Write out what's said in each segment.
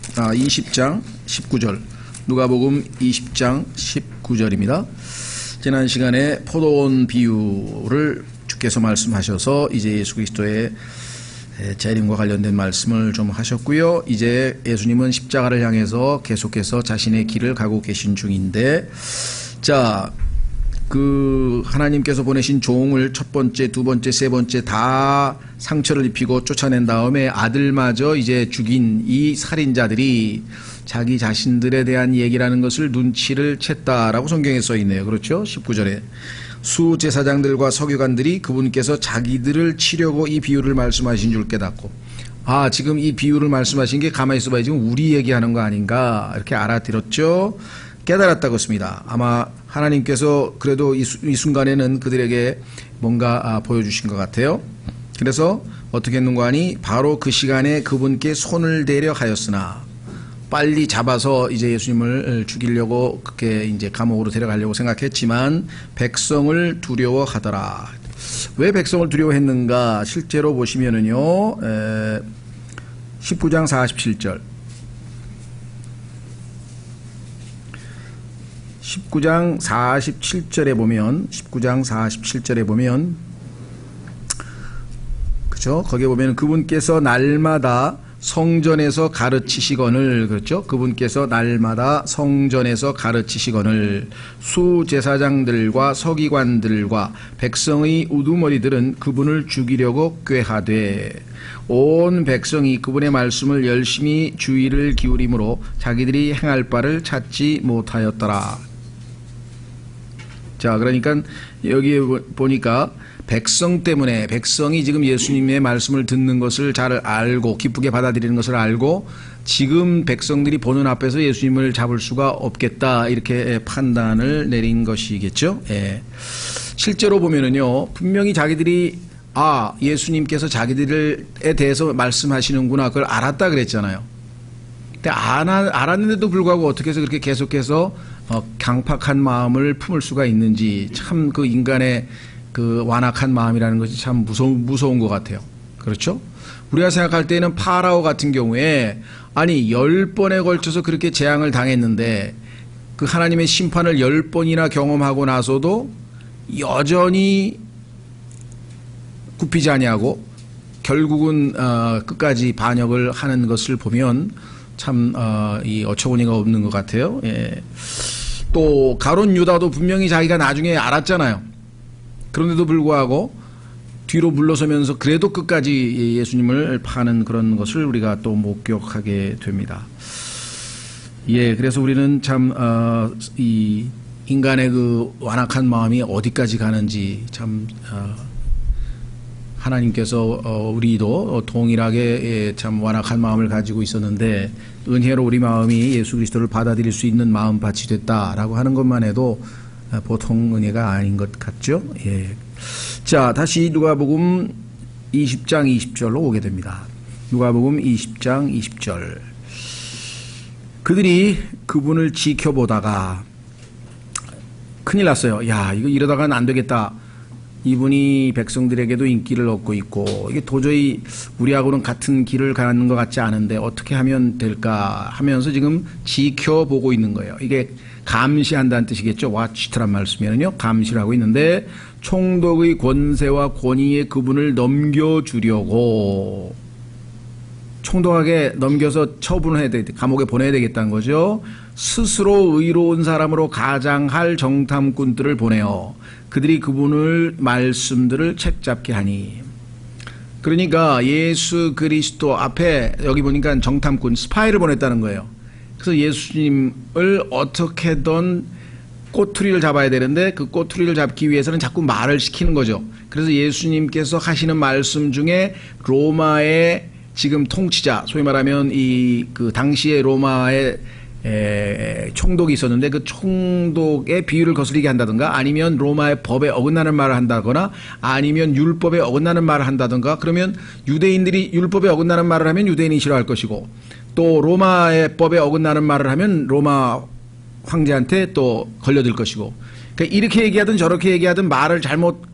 20장 19절, 누가복음 20장 19절입니다. 지난 시간에 포도원 비유를 주께서 말씀하셔서 이제 예수 그리스도의 재림과 관련된 말씀을 좀 하셨고요. 이제 예수님은 십자가를 향해서 계속해서 자신의 길을 가고 계신 중인데, 자, 하나님께서 보내신 종을 첫 번째, 두 번째, 세 번째 다 상처를 입히고 쫓아낸 다음에 아들마저 이제 죽인 이 살인자들이 자기 자신들에 대한 얘기라는 것을 눈치를 챘다라고 성경에 써 있네요. 그렇죠? 19절에. 수제사장들과 서기관들이 그분께서 자기들을 치려고 이 비유를 말씀하신 줄 깨닫고, 지금 이 비유를 말씀하신 게 가만히 있어봐야 지금 우리 얘기하는 거 아닌가 이렇게 알아들었죠. 깨달았다고 했습니다. 아마 하나님께서 그래도 이 순간에는 그들에게 뭔가 보여주신 것 같아요. 그래서 어떻게 했는가 하니 바로 그 시간에 그분께 손을 대려 하였으나, 빨리 잡아서 이제 예수님을 죽이려고 그렇게 이제 감옥으로 데려가려고 생각했지만 백성을 두려워하더라. 왜 백성을 두려워했는가? 실제로 보시면은요, 19장 47절. 19장 47절에 보면, 그죠? 거기에 보면 그분께서 날마다 성전에서 가르치시거늘, 그렇죠? 그분께서 날마다 성전에서 가르치시거늘 수제사장들과 서기관들과 백성의 우두머리들은 그분을 죽이려고 꾀하되 온 백성이 그분의 말씀을 열심히 주의를 기울이므로 자기들이 행할 바를 찾지 못하였더라. 자, 그러니까 여기 보니까 백성 때문에, 백성이 지금 예수님의 말씀을 듣는 것을 잘 알고 기쁘게 받아들이는 것을 알고 지금 백성들이 보는 앞에서 예수님을 잡을 수가 없겠다 이렇게 판단을 내린 것이겠죠. 예. 실제로 보면은요, 분명히 자기들이 예수님께서 자기들에 대해서 말씀하시는구나 그걸 알았다 그랬잖아요. 근데 알았는데도 불구하고 어떻게 해서 그렇게 계속해서 강팍한 마음을 품을 수가 있는지, 참 그 인간의 그 완악한 마음이라는 것이 참 무서운 것 같아요. 그렇죠? 우리가 생각할 때는 파라오 같은 경우에 10번에 걸쳐서 그렇게 재앙을 당했는데 그 하나님의 심판을 10번이나 경험하고 나서도 여전히 굽히지 아니하고 결국은 끝까지 반역을 하는 것을 보면 참 이 어처구니가 없는 것 같아요. 예. 또 가룟 유다도 분명히 자기가 나중에 알았잖아요. 그런데도 불구하고 뒤로 물러서면서 그래도 끝까지 예수님을 파는 그런 것을 우리가 또 목격하게 됩니다. 예, 그래서 우리는 참 이 인간의 그 완악한 마음이 어디까지 가는지 참 하나님께서 우리도 동일하게 참 완악한 마음을 가지고 있었는데 은혜로 우리 마음이 예수 그리스도를 받아들일 수 있는 마음밭이 됐다라고 하는 것만 해도 보통 은혜가 아닌 것 같죠. 예. 자, 다시 누가복음 20장 20절로 오게 됩니다. 누가복음 20장 20절. 그들이 그분을 지켜보다가 큰일 났어요. 야, 이거 이러다가는 안 되겠다. 이분이 백성들에게도 인기를 얻고 있고 이게 도저히 우리하고는 같은 길을 가는 것 같지 않은데 어떻게 하면 될까 하면서 지금 지켜보고 있는 거예요. 이게 감시한다는 뜻이겠죠. 와치트란 말씀이면요, 감시를 하고 있는데 총독의 권세와 권위에 그분을 넘겨주려고, 총독에게 넘겨서 처분해야 돼, 감옥에 보내야 되겠다는 거죠. 스스로 의로운 사람으로 가장할 정탐꾼들을 보내어 그들이 그분을 말씀들을 책잡게 하니. 그러니까 예수 그리스도 앞에 여기 보니까 정탐꾼, 스파이를 보냈다는 거예요. 그래서 예수님을 어떻게든 꼬투리를 잡아야 되는데 그 꼬투리를 잡기 위해서는 자꾸 말을 시키는 거죠. 그래서 예수님께서 하시는 말씀 중에 로마의 지금 통치자, 소위 말하면 그 당시에 로마의 총독이 있었는데 그 총독의 비유를 거스르게 한다든가 아니면 로마의 법에 어긋나는 말을 한다거나 아니면 율법에 어긋나는 말을 한다든가, 그러면 유대인들이 율법에 어긋나는 말을 하면 유대인이 싫어할 것이고 또 로마의 법에 어긋나는 말을 하면 로마 황제한테 또 걸려들 것이고, 그러니까 이렇게 얘기하든 저렇게 얘기하든 말을 잘못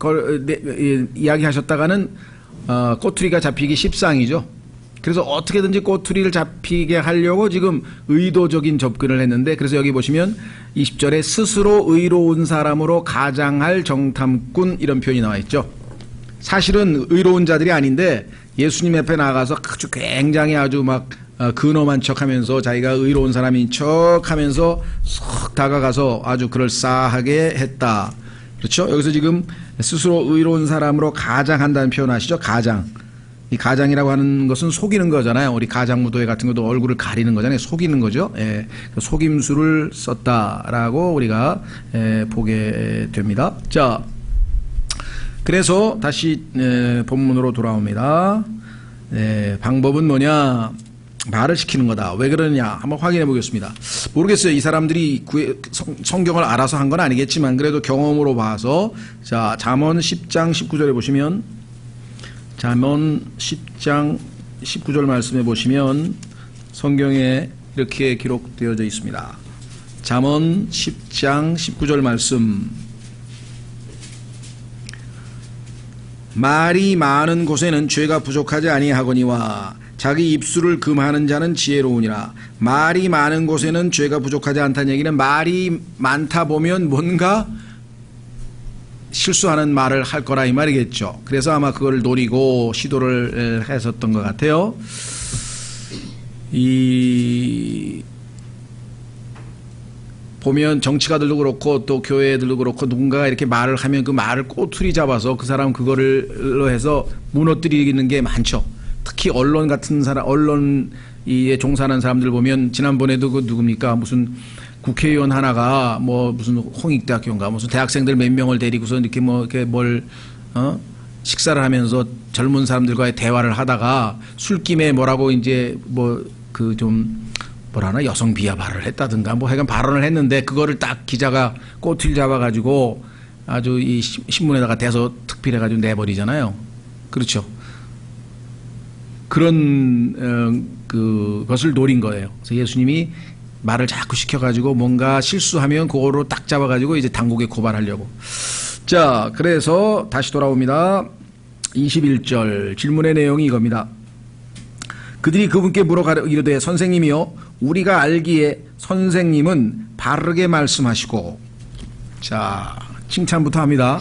이야기하셨다가는 꼬투리가 잡히기 십상이죠. 그래서 어떻게든지 꼬투리를 잡히게 하려고 지금 의도적인 접근을 했는데, 그래서 여기 보시면 20절에 스스로 의로운 사람으로 가장할 정탐꾼, 이런 표현이 나와 있죠. 사실은 의로운 자들이 아닌데 예수님 앞에 나가서 아주 굉장히 아주 막 근엄한 척하면서 자기가 의로운 사람인 척하면서 쏙 다가가서 아주 그럴싸하게 했다. 그렇죠? 여기서 지금 스스로 의로운 사람으로 가장한다는 표현 아시죠? 가장. 이 가장이라고 하는 것은 속이는 거잖아요. 우리 가장무도회 같은 것도 얼굴을 가리는 거잖아요. 속이는 거죠. 예, 속임수를 썼다라고 우리가 보게 됩니다. 자, 그래서 다시 본문으로 돌아옵니다. 방법은 뭐냐? 말을 시키는 거다. 왜 그러느냐? 한번 확인해 보겠습니다. 모르겠어요. 이 사람들이 성경을 알아서 한 건 아니겠지만 그래도 경험으로 봐서, 자, 잠언 10장 19절에 보시면, 잠언 10장 19절 말씀해 보시면 성경에 이렇게 기록되어져 있습니다. 잠언 10장 19절 말씀. 말이 많은 곳에는 죄가 부족하지 아니하거니와 자기 입술을 금하는 자는 지혜로우니라. 말이 많은 곳에는 죄가 부족하지 않다는 얘기는 말이 많다 보면 뭔가 실수하는 말을 할 거라 이 말이겠죠. 그래서 아마 그걸 노리고 시도를 했었던 것 같아요. 보면 정치가들도 그렇고 또 교회들도 그렇고 누군가가 이렇게 말을 하면 그 말을 꼬투리 잡아서 그 사람 그거를 해서 무너뜨리는 게 많죠. 특히 언론 같은 사람, 언론에 종사하는 사람들 보면 지난번에도 그 누굽니까? 무슨 국회의원 하나가 뭐 무슨 홍익대학교인가 무슨 대학생들 몇 명을 데리고서 이렇게 뭐 이렇게 식사를 하면서 젊은 사람들과의 대화를 하다가 술김에 뭐라고 이제 뭐 그 좀 뭐라나 여성 비하 발언을 했다든가 뭐 하여간 발언을 했는데 그거를 딱 기자가 꼬투리 잡아가지고 아주 이 신문에다가 대서 특필해가지고 내버리잖아요. 그렇죠. 그런 그것을 노린 거예요. 그래서 예수님이 말을 자꾸 시켜가지고 뭔가 실수하면 그거로 딱 잡아가지고 이제 당국에 고발하려고. 자, 그래서 다시 돌아옵니다. 21절 질문의 내용이 이겁니다. 그들이 그분께 물어 이르되 선생님이요 우리가 알기에 선생님은 바르게 말씀하시고. 자, 칭찬부터 합니다.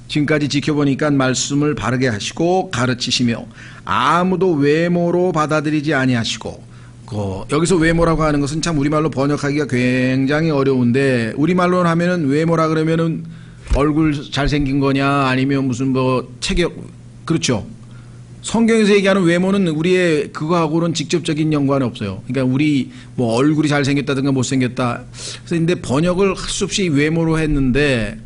지금까지 지켜보니까 말씀을 바르게 하시고 가르치시며 아무도 외모로 받아들이지 아니하시고. 여기서 외모라고 하는 것은 참 우리말로 번역하기가 굉장히 어려운데, 우리말로 하면은 외모라 그러면은 얼굴 잘생긴 거냐 아니면 무슨 뭐 체격, 그렇죠. 성경에서 얘기하는 외모는 우리의 그거하고는 직접적인 연관이 없어요. 그러니까 우리 뭐 얼굴이 잘생겼다든가 못생겼다. 그래서 근데 번역을 할 수 없이 외모로 했는데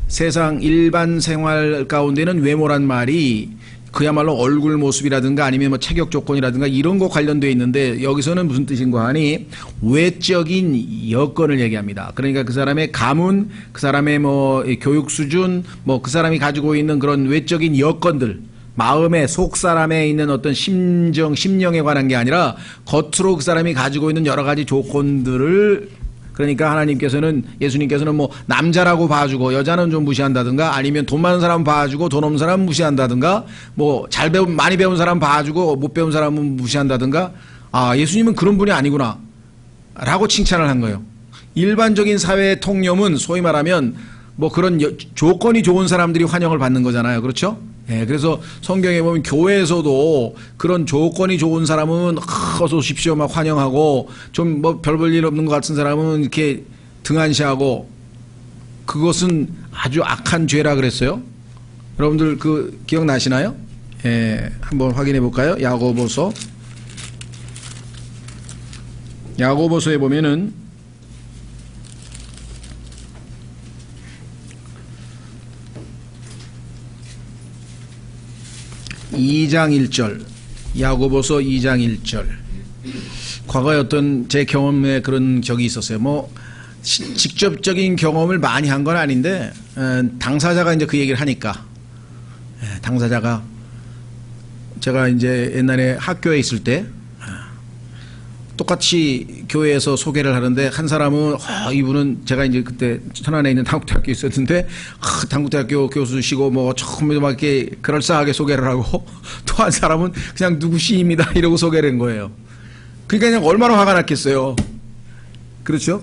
세상 일반 생활 가운데는 외모란 말이 그야말로 얼굴 모습이라든가 아니면 뭐 체격 조건이라든가 이런 거 관련되어 있는데, 여기서는 무슨 뜻인가 하니 외적인 여건을 얘기합니다. 그러니까 그 사람의 가문, 그 사람의 뭐 교육 수준, 뭐 그 사람이 가지고 있는 그런 외적인 여건들, 마음에 속 사람에 있는 어떤 심령에 관한 게 아니라 겉으로 그 사람이 가지고 있는 여러 가지 조건들을, 그러니까 하나님께서는, 예수님께서는 뭐 남자라고 봐주고 여자는 좀 무시한다든가 아니면 돈 많은 사람 봐주고 돈 없는 사람 무시한다든가 뭐 많이 배운 사람 봐주고 못 배운 사람은 무시한다든가, 아, 예수님은 그런 분이 아니구나 라고 칭찬을 한 거예요. 일반적인 사회의 통념은 소위 말하면 뭐 그런 조건이 좋은 사람들이 환영을 받는 거잖아요. 그렇죠? 예, 그래서 성경에 보면 교회에서도 그런 조건이 좋은 사람은 어서 오십시오 막 환영하고, 좀 뭐 별 볼 일 없는 것 같은 사람은 이렇게 등한시하고, 그것은 아주 악한 죄라 그랬어요. 여러분들 그 기억나시나요? 예, 한번 확인해 볼까요? 야고보서에 보면은 2장 1절, 야고보서 2장 1절. 과거에 어떤 제 경험에 그런 적이 있었어요. 뭐 직접적인 경험을 많이 한 건 아닌데 당사자가 이제 그 얘기를 하니까, 당사자가 제가 이제 옛날에 학교에 있을 때 똑같이 교회에서 소개를 하는데 한 사람은 이분은 제가 이제 그때 천안에 있는 당국대학교에 있었는데 당국대학교 교수시고 뭐 처음에 막 이렇게 그럴싸하게 소개를 하고 또 한 사람은 그냥 누구시입니다 이러고 소개를 한 거예요. 그러니까 그냥 얼마나 화가 났겠어요. 그렇죠?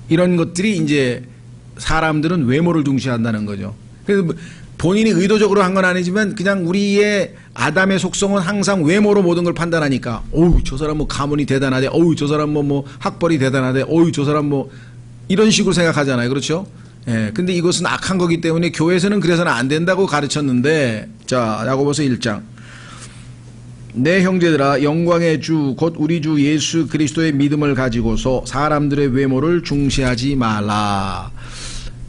이런 것들이 이제 사람들은 외모를 중시한다는 거죠. 그래서 본인이 의도적으로 한 건 아니지만 그냥 우리의 아담의 속성은 항상 외모로 모든 걸 판단하니까 어우 저 사람 뭐 가문이 대단하대, 어우 저 사람 뭐 학벌이 대단하대, 어우 저 사람 뭐 이런 식으로 생각하잖아요. 그렇죠? 예. 근데 이것은 악한 거기 때문에 교회에서는 그래서는 안 된다고 가르쳤는데, 자 야고보서 1장. 내 형제들아 영광의 주 곧 우리 주 예수 그리스도의 믿음을 가지고서 사람들의 외모를 중시하지 말라.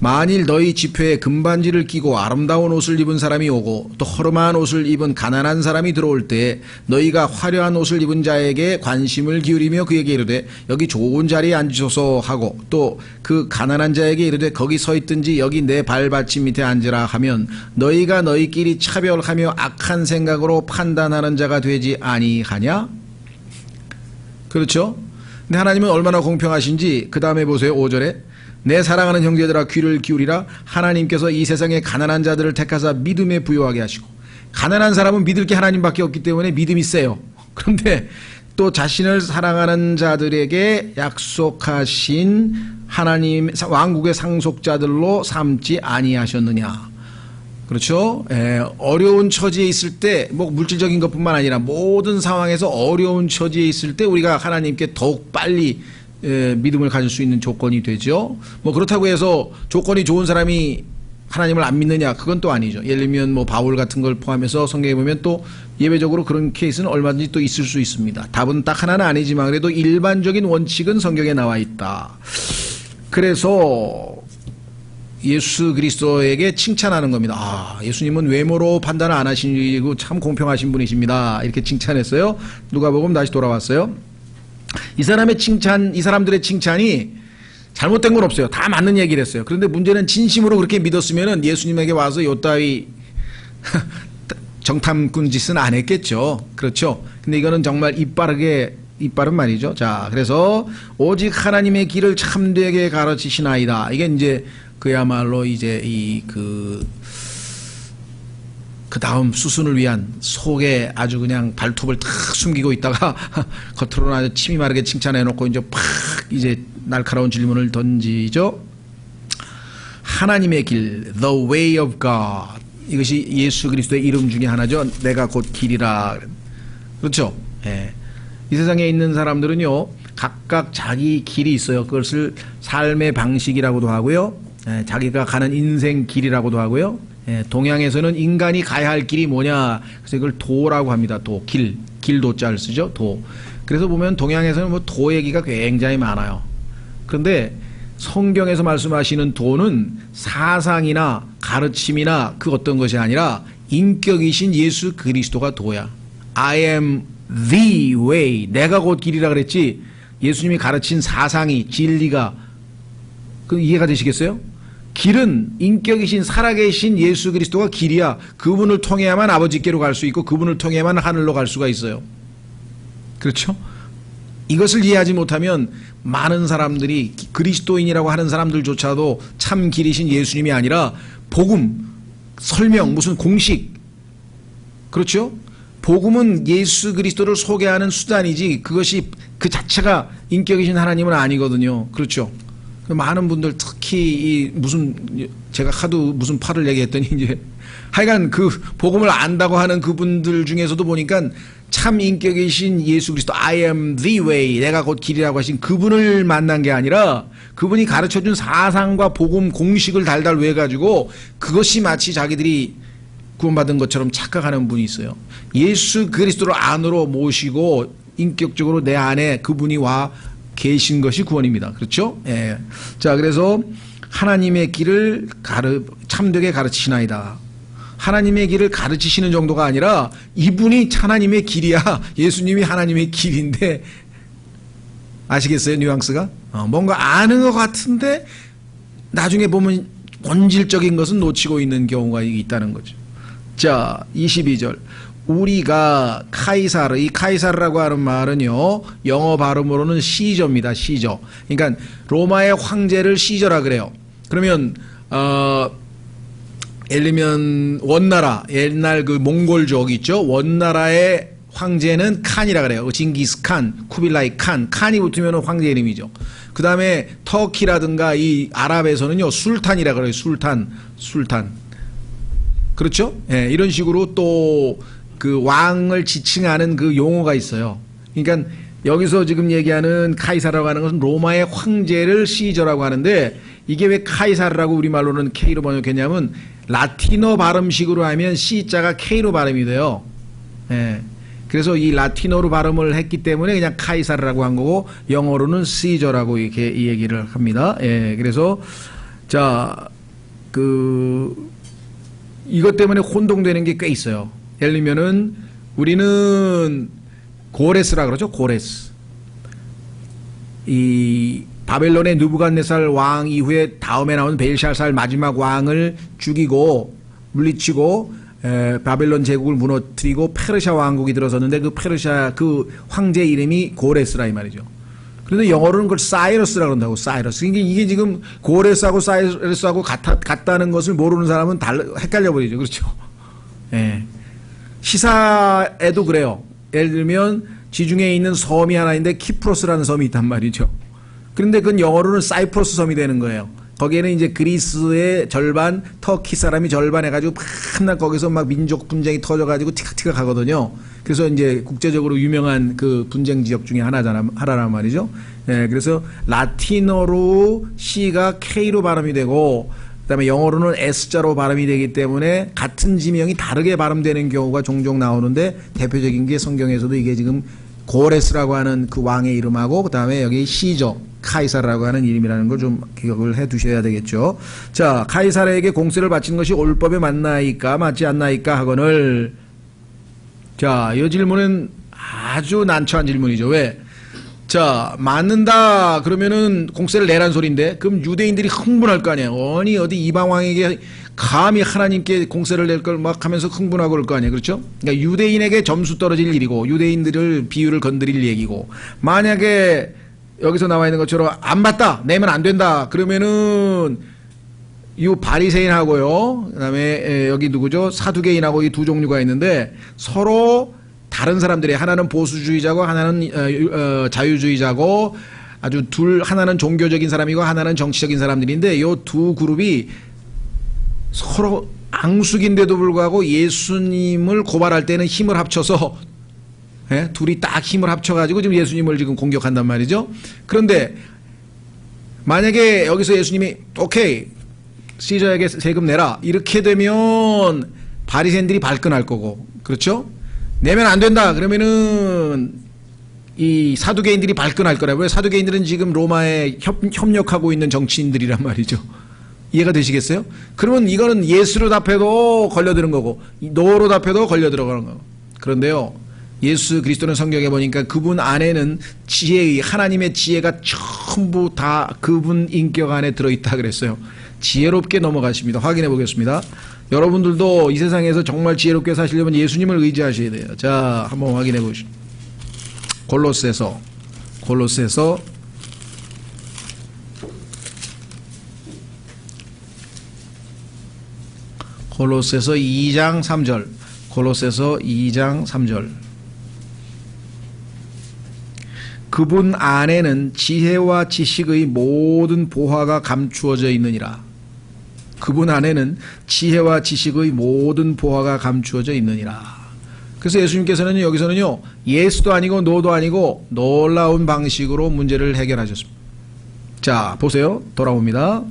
만일 너희 집회에 금반지를 끼고 아름다운 옷을 입은 사람이 오고 또 허름한 옷을 입은 가난한 사람이 들어올 때 너희가 화려한 옷을 입은 자에게 관심을 기울이며 그에게 이르되 여기 좋은 자리에 앉으소서 하고 또 그 가난한 자에게 이르되 거기 서 있든지 여기 내 발받침 밑에 앉으라 하면 너희가 너희끼리 차별하며 악한 생각으로 판단하는 자가 되지 아니하냐? 그렇죠? 근데 하나님은 얼마나 공평하신지 그 다음에 보세요. 5절에 내 사랑하는 형제들아 귀를 기울이라. 하나님께서 이 세상의 가난한 자들을 택하사 믿음에 부요하게 하시고, 가난한 사람은 믿을 게 하나님밖에 없기 때문에 믿음이 세요. 그런데 또 자신을 사랑하는 자들에게 약속하신 하나님 왕국의 상속자들로 삼지 아니하셨느냐. 그렇죠? 어려운 처지에 있을 때 뭐 물질적인 것뿐만 아니라 모든 상황에서 어려운 처지에 있을 때 우리가 하나님께 더욱 빨리 믿음을 가질 수 있는 조건이 되죠. 뭐 그렇다고 해서 조건이 좋은 사람이 하나님을 안 믿느냐, 그건 또 아니죠. 예를 들면 뭐 바울 같은 걸 포함해서 성경에 보면 또 예외적으로 그런 케이스는 얼마든지 또 있을 수 있습니다. 답은 딱 하나는 아니지만 그래도 일반적인 원칙은 성경에 나와 있다. 그래서 예수 그리스도에게 칭찬하는 겁니다. 아, 예수님은 외모로 판단을 안 하시고 참 공평하신 분이십니다. 이렇게 칭찬했어요. 누가복음 다시 돌아왔어요. 이 사람의 칭찬, 이 사람들의 칭찬이 잘못된 건 없어요. 다 맞는 얘기를 했어요. 그런데 문제는 진심으로 그렇게 믿었으면은 예수님에게 와서 요따위 정탐꾼 짓은 안 했겠죠. 그렇죠. 근데 이거는 정말 이빨은 말이죠. 자, 그래서 오직 하나님의 길을 참되게 가르치시나이다. 이게 이제 그야말로 이제 그 다음 수순을 위한 속에 아주 그냥 발톱을 탁 숨기고 있다가 겉으로는 아주 침이 마르게 칭찬해놓고 이제 팍 이제 날카로운 질문을 던지죠. 하나님의 길, the way of God. 이것이 예수 그리스도의 이름 중에 하나죠. 내가 곧 길이라. 그렇죠. 예. 이 세상에 있는 사람들은요, 각각 자기 길이 있어요. 그것을 삶의 방식이라고도 하고요. 예, 자기가 가는 인생 길이라고도 하고요. 예, 동양에서는 인간이 가야 할 길이 뭐냐, 그래서 이걸 도라고 합니다. 도, 길도자를 쓰죠. 도. 그래서 보면 동양에서는 뭐 도 얘기가 굉장히 많아요. 그런데 성경에서 말씀하시는 도는 사상이나 가르침이나 그 어떤 것이 아니라 인격이신 예수 그리스도가 도야. I am the way. 내가 곧 길이라 그랬지. 예수님이 가르친 사상이, 진리가 그 이해가 되시겠어요? 길은 인격이신 살아계신 예수 그리스도가 길이야. 그분을 통해야만 아버지께로 갈 수 있고 그분을 통해야만 하늘로 갈 수가 있어요. 그렇죠? 이것을 이해하지 못하면 많은 사람들이 그리스도인이라고 하는 사람들조차도 참 길이신 예수님이 아니라 복음, 설명, 무슨 공식, 그렇죠? 복음은 예수 그리스도를 소개하는 수단이지 그것이 그 자체가 인격이신 하나님은 아니거든요. 그렇죠? 많은 분들 특히 제가 하도 무슨 팔을 얘기했더니 이제 하여간 그 복음을 안다고 하는 그분들 중에서도 보니까 참 인격이신 예수 그리스도 I am the way, 내가 곧 길이라고 하신 그분을 만난 게 아니라 그분이 가르쳐준 사상과 복음 공식을 달달 외가지고 그것이 마치 자기들이 구원받은 것처럼 착각하는 분이 있어요. 예수 그리스도를 안으로 모시고 인격적으로 내 안에 그분이 와 계신 것이 구원입니다. 그렇죠? 예. 자, 그래서 하나님의 길을 참되게 가르치시나이다. 하나님의 길을 가르치시는 정도가 아니라 이분이 하나님의 길이야. 예수님이 하나님의 길인데, 아시겠어요? 뉘앙스가? 뭔가 아는 것 같은데 나중에 보면 본질적인 것은 놓치고 있는 경우가 있다는 거죠. 자, 22절. 우리가 카이사르, 이 카이사르라고 하는 말은요, 영어 발음으로는 시저입니다. 시저. 그러니까 로마의 황제를 시저라 그래요. 그러면 예를 들면 원나라, 옛날 그 몽골족 있죠? 원나라의 황제는 칸이라 그래요. 징기스 칸, 쿠빌라이 칸, 칸이 붙으면 황제 이름이죠. 그 다음에 터키라든가 이 아랍에서는요, 술탄이라 그래요. 술탄. 그렇죠? 예, 이런 식으로 또 그 왕을 지칭하는 그 용어가 있어요. 그러니까 여기서 지금 얘기하는 카이사르라고 하는 것은 로마의 황제를 시저라고 하는데, 이게 왜 카이사르라고 우리말로는 K로 번역했냐면 라틴어 발음식으로 하면 C자가 K로 발음이 돼요. 예. 그래서 이 라틴어로 발음을 했기 때문에 그냥 카이사르라고 한 거고, 영어로는 시저라고 이렇게 이 얘기를 합니다. 예. 그래서 자, 이것 때문에 혼동되는 게 꽤 있어요. 예를 들면은 우리는 고레스라 그러죠. 고레스. 이 바벨론의 느부갓네살 왕 이후에 다음에 나온 벨샤살 마지막 왕을 죽이고 물리치고 바벨론 제국을 무너뜨리고 페르시아 왕국이 들어섰는데, 그 페르시아 그 황제 이름이 고레스라 이 말이죠. 그런데 영어로는 그걸 사이러스라 그런다고. 사이러스. 이게 지금 고레스하고 사이러스하고 같다는 것을 모르는 사람은 헷갈려 버리죠. 그렇죠? 예. 시사에도 그래요. 예를 들면 지중해에 있는 섬이 하나 있는데 키프로스라는 섬이 있단 말이죠. 그런데 그건 영어로는 사이프러스 섬이 되는 거예요. 거기에는 이제 그리스의 절반, 터키 사람이 절반 해가지고 맨날 거기서 막 민족 분쟁이 터져가지고 티격태격 하거든요. 그래서 이제 국제적으로 유명한 그 분쟁 지역 중에 하나란 말이죠. 예, 그래서 라틴어로 C가 K로 발음이 되고, 그다음에 영어로는 S자로 발음이 되기 때문에 같은 지명이 다르게 발음되는 경우가 종종 나오는데, 대표적인 게 성경에서도 이게 지금 고레스라고 하는 그 왕의 이름하고, 그다음에 여기 시저, 카이사르라고 하는 이름이라는 걸 좀 기억을 해 두셔야 되겠죠. 자, 카이사르에게 공세를 바치는 것이 옳법에 맞나이까 맞지 않나이까 하거늘. 자, 이 질문은 아주 난처한 질문이죠. 왜? 자, 맞는다 그러면은 공세를 내란 소리인데, 그럼 유대인들이 흥분할 거 아니에요. 아니 어디 이방 왕에게 감히 하나님께 공세를 낼 걸 막 하면서 흥분하고 그럴 거 아니에요. 그렇죠? 그러니까 유대인에게 점수 떨어질 일이고, 유대인들을 비유를 건드릴 얘기고, 만약에 여기서 나와 있는 것처럼 안 맞다, 내면 안 된다 그러면은 이 바리새인하고요, 그다음에 여기 누구죠? 사두개인하고 이 두 종류가 있는데, 서로 다른 사람들이, 하나는 보수주의자고 하나는 자유주의자고, 아주 하나는 종교적인 사람이고 하나는 정치적인 사람들인데, 이 두 그룹이 서로 앙숙인데도 불구하고 예수님을 고발할 때는 힘을 합쳐서, 예? 둘이 딱 힘을 합쳐가지고 지금 예수님을 지금 공격한단 말이죠. 그런데 만약에 여기서 예수님이 오케이, 시저에게 세금 내라 이렇게 되면 바리새인들이 발끈할 거고, 그렇죠? 내면 안 된다 그러면은 이 사두개인들이 발끈할 거라고요. 사두개인들은 지금 로마에 협력하고 있는 정치인들이란 말이죠. 이해가 되시겠어요? 그러면 이거는 예스로 답해도 걸려드는 거고, 노로 답해도 걸려들어가는 거고. 그런데요, 예수 그리스도는 성경에 보니까 그분 안에는 지혜의, 하나님의 지혜가 전부 다 그분 인격 안에 들어있다 그랬어요. 지혜롭게 넘어가십니다. 확인해 보겠습니다. 여러분들도 이 세상에서 정말 지혜롭게 사시려면 예수님을 의지하셔야 돼요. 자, 한번 확인해 보시죠. 골로새서 2장 3절. 골로새서 2장 3절. 그분 안에는 지혜와 지식의 모든 보화가 감추어져 있느니라. 그분 안에는 지혜와 지식의 모든 보화가 감추어져 있느니라. 그래서 예수님께서는 여기서는요, 예스도 아니고 노도 아니고 놀라운 방식으로 문제를 해결하셨습니다. 자, 보세요. 돌아옵니다.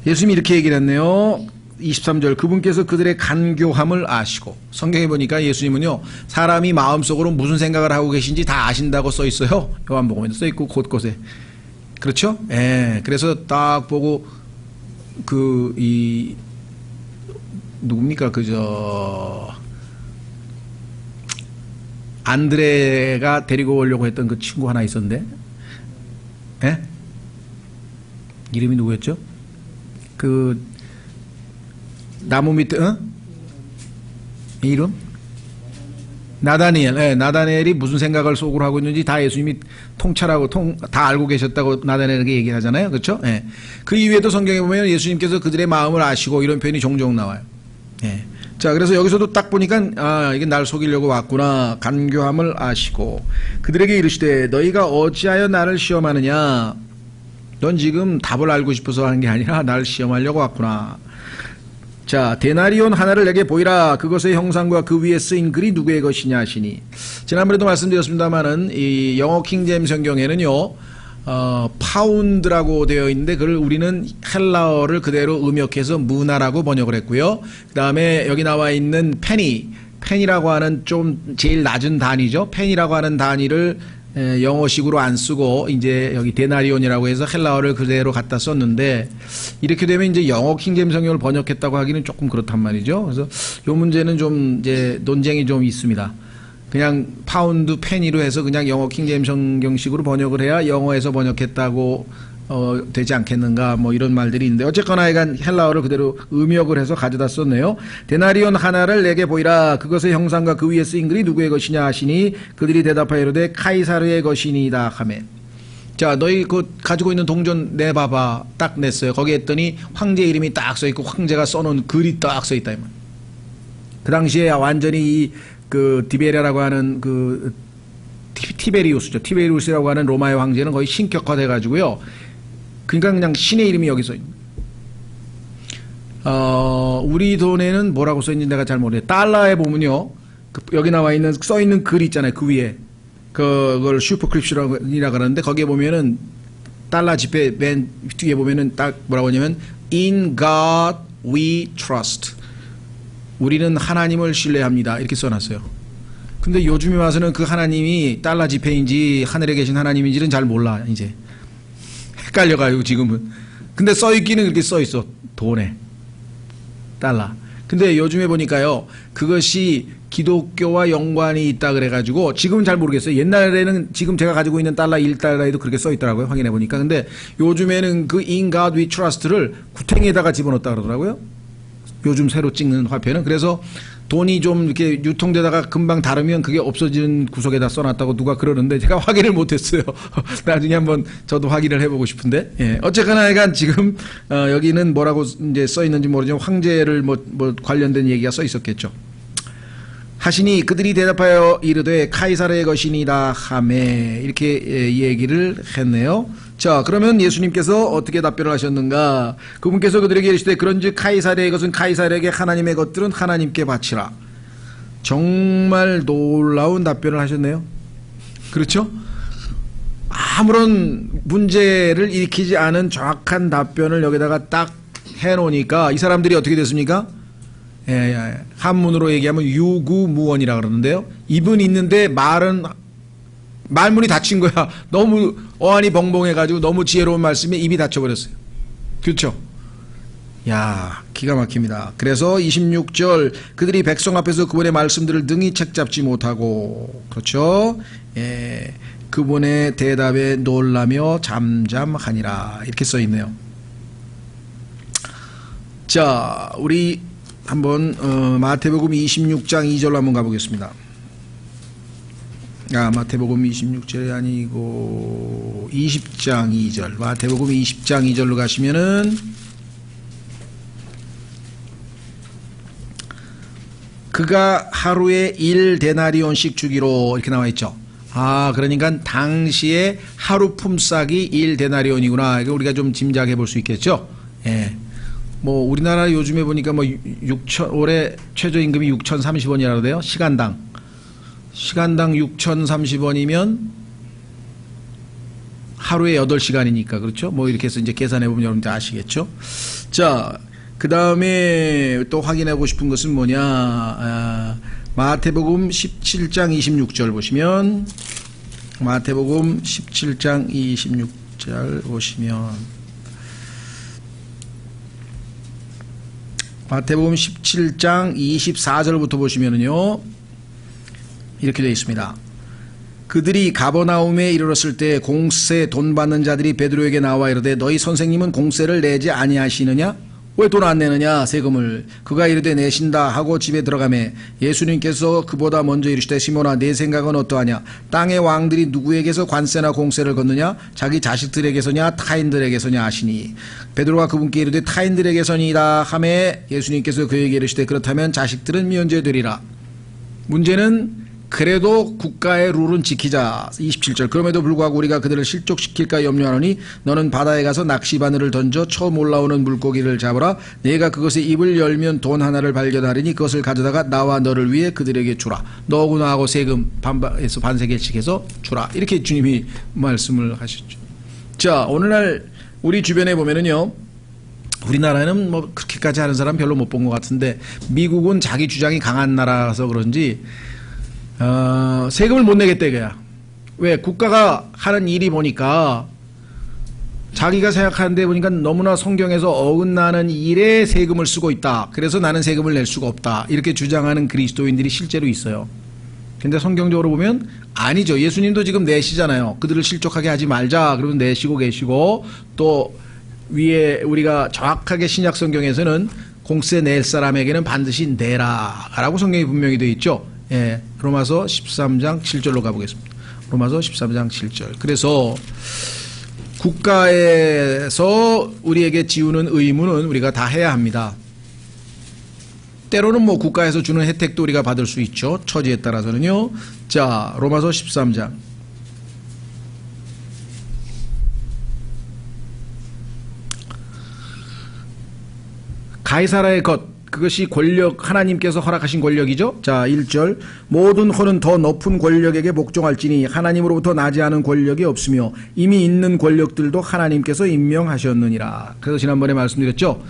예수님이 이렇게 얘기를 했네요. 23절. 그분께서 그들의 간교함을 아시고. 성경에 보니까 예수님은요, 사람이 마음속으로 무슨 생각을 하고 계신지 다 아신다고 써 있어요. 요한복음에도 써 있고 곳곳에. 그렇죠? 예. 그래서 딱 보고 누굽니까? 안드레가 데리고 오려고 했던 그 친구 하나 있었는데, 예? 이름이 누구였죠? 그 나무 밑에 이름? 나다니엘. 네, 나다니엘이 무슨 생각을 속으로 하고 있는지 다 예수님이 통찰하고 다 알고 계셨다고 나다니엘에게 얘기하잖아요. 그렇죠? 네. 그 이외에도 성경에 보면 예수님께서 그들의 마음을 아시고 이런 표현이 종종 나와요. 네. 자, 그래서 여기서도 딱 보니까 이게 날 속이려고 왔구나. 간교함을 아시고 그들에게 이르시되 너희가 어찌하여 나를 시험하느냐. 넌 지금 답을 알고 싶어서 하는 게 아니라 나를 시험하려고 왔구나. 자, 데나리온 하나를 내게 보이라. 그것의 형상과 그 위에 쓰인 글이 누구의 것이냐 하시니. 지난번에도 말씀드렸습니다만은 이 영어 킹제임스 성경에는요 파운드라고 되어 있는데 그걸 우리는 헬라어를 그대로 음역해서 문화라고 번역을 했고요. 그 다음에 여기 나와 있는 펜이라고 하는 좀 제일 낮은 단위죠. 펜이라고 하는 단위를 영어식으로 안 쓰고 이제 여기 데나리온이라고 해서 헬라어를 그대로 갖다 썼는데 이렇게 되면 이제 영어 킹제임스 성경을 번역했다고 하기는 조금 그렇단 말이죠. 그래서 이 문제는 좀 이제 논쟁이 좀 있습니다. 그냥 파운드 펜이로 해서 그냥 영어 킹제임스 성경식으로 번역을 해야 영어에서 번역했다고 되지 않겠는가 뭐 이런 말들이 있는데 어쨌거나 하여간 헬라어를 그대로 음역을 해서 가져다 썼네요. 데나리온 하나를 내게 보이라. 그것의 형상과 그 위에 쓰인 글이 누구의 것이냐 하시니 그들이 대답하여 이르되 카이사르의 것이니이다 하매. 자, 너희 그 가지고 있는 동전 내봐봐. 딱 냈어요. 거기에 했더니 황제 이름이 딱 써있고 황제가 써놓은 글이 딱 써있다. 그 당시에 완전히 그 디베리아라고 하는 그 티베리우스죠. 티베리우스라고 하는 로마의 황제는 거의 신격화돼 가지고요. 그러니까 그냥 신의 이름이 여기 써 있는. 우리 돈에는 뭐라고 써 있는지 내가 잘 모르겠어요. 달러에 보면요. 여기 나와 있는 써 있는 글 있잖아요. 그 위에. 그걸 슈퍼크립션이라고 그러는데 거기에 보면은 달러 지폐 맨 뒤에 보면은 딱 뭐라고 하냐면 In God we trust. 우리는 하나님을 신뢰합니다. 이렇게 써놨어요. 근데 요즘에 와서는 그 하나님이 달러 지폐인지 하늘에 계신 하나님인지는 잘 몰라 이제. 헷갈려가지고 지금은. 근데 써있기는 그렇게 써있어. 돈에. 달러. 근데 요즘에 보니까요. 그것이 기독교와 연관이 있다 그래가지고 지금은 잘 모르겠어요. 옛날에는 지금 제가 가지고 있는 달러 1달러에도 그렇게 써있더라고요. 확인해 보니까. 근데 요즘에는 그 In God We Trust를 구탱에다가 집어넣었다 그러더라고요. 요즘 새로 찍는 화폐는. 그래서 돈이 좀 이렇게 유통되다가 금방 다르면 그게 없어지는 구석에다 써놨다고 누가 그러는데 제가 확인을 못했어요. 나중에 한번 저도 확인을 해보고 싶은데. 예. 어쨌거나 하여간 지금 여기는 뭐라고 이제 써 있는지 모르지만 황제를 뭐 관련된 얘기가 써 있었겠죠. 하시니 그들이 대답하여 이르되 카이사르의 것이니라 하매 이렇게 얘기를 했네요. 자, 그러면 예수님께서 어떻게 답변을 하셨는가? 그분께서 그들에게 이르시되 그런즉 카이사르의 것은 카이사르에게 하나님의 것들은 하나님께 바치라. 정말 놀라운 답변을 하셨네요. 그렇죠? 아무런 문제를 일으키지 않은 정확한 답변을 여기다가 딱 해놓으니까 이 사람들이 어떻게 됐습니까? 한문으로 얘기하면 유구무원이라 그러는데요. 입은 있는데 말문이 닫힌 거야. 너무 어안이 벙벙해가지고 너무 지혜로운 말씀에 입이 닫혀버렸어요. 그렇죠? 야, 기가 막힙니다. 그래서 26절 그들이 백성 앞에서 그분의 말씀들을 능히 책잡지 못하고 그렇죠? 예, 그분의 대답에 놀라며 잠잠하니라 이렇게 써있네요. 자, 우리 한번 마태복음 26장 2절로 한번 가보겠습니다. 마태복음 26절이 아니고 20장 2절. 마태복음 20장 2절로 가시면은 그가 하루에 1데나리온씩 주기로 이렇게 나와 있죠. 그러니까 당시에 하루 품삯이 1데나리온이구나. 이거 우리가 좀 짐작해 볼 수 있겠죠. 예. 뭐 우리나라 요즘에 보니까 뭐 올해 최저임금이 6,030원이라고 그래요. 시간당 6,030원이면 하루에 8시간이니까 그렇죠? 뭐 이렇게 해서 이제 계산해 보면 여러분들 아시겠죠? 자, 그 다음에 또 확인하고 싶은 것은 뭐냐? 마태복음 17장 26절 보시면 마태복음 17장 26절 보시면 마태복음 17장 24절부터 보시면은요 이렇게 되어 있습니다. 그들이 가버나움에 이르렀을 때 공세 돈 받는 자들이 베드로에게 나와 이르되 너희 선생님은 공세를 내지 아니하시느냐? 왜 돈 안 내느냐 세금을. 그가 이르되 내신다 하고 집에 들어가매 예수님께서 그보다 먼저 이르시되 시몬아 내 생각은 어떠하냐. 땅의 왕들이 누구에게서 관세나 공세를 걷느냐. 자기 자식들에게서냐 타인들에게서냐 하시니 베드로가 그분께 이르되 타인들에게서니이다 하매 예수님께서 그에게 이르시되 그렇다면 자식들은 면제되리라. 문제는 그래도 국가의 룰은 지키자. 27절 그럼에도 불구하고 우리가 그들을 실족시킬까 염려하노니 너는 바다에 가서 낚시바늘을 던져 처음 올라오는 물고기를 잡으라. 내가 그것의 입을 열면 돈 하나를 발견하리니 그것을 가져다가 나와 너를 위해 그들에게 주라. 너구나 하고 세금 반에서 반세겔씩해서 주라. 이렇게 주님이 말씀을 하셨죠. 자, 오늘날 우리 주변에 보면은요, 우리나라는 뭐 그렇게까지 하는 사람 별로 못 본 것 같은데 미국은 자기 주장이 강한 나라라서 그런지 세금을 못 내겠다 이거야. 왜? 국가가 하는 일이 보니까 자기가 생각하는데 보니까 너무나 성경에서 어긋나는 일에 세금을 쓰고 있다. 그래서 나는 세금을 낼 수가 없다. 이렇게 주장하는 그리스도인들이 실제로 있어요. 근데 성경적으로 보면 아니죠. 예수님도 지금 내시잖아요. 그들을 실족하게 하지 말자. 그러면 내시고 계시고 또 위에 우리가 정확하게 신약 성경에서는 공세 낼 사람에게는 반드시 내라 라고 성경이 분명히 되어 있죠. 예, 로마서 13장 7절로 가보겠습니다. 로마서 13장 7절. 그래서 국가에서 우리에게 지우는 의무는 우리가 다 해야 합니다. 때로는 뭐 국가에서 주는 혜택도 우리가 받을 수 있죠. 처지에 따라서는요. 자, 로마서 13장. 가이사라의 것, 그것이 권력, 하나님께서 허락하신 권력이죠. 자, 1절 모든 혼은 더 높은 권력에게 복종할지니 하나님으로부터 나지 않은 권력이 없으며 이미 있는 권력들도 하나님께서 임명하셨느니라. 그래서 지난번에 말씀드렸죠.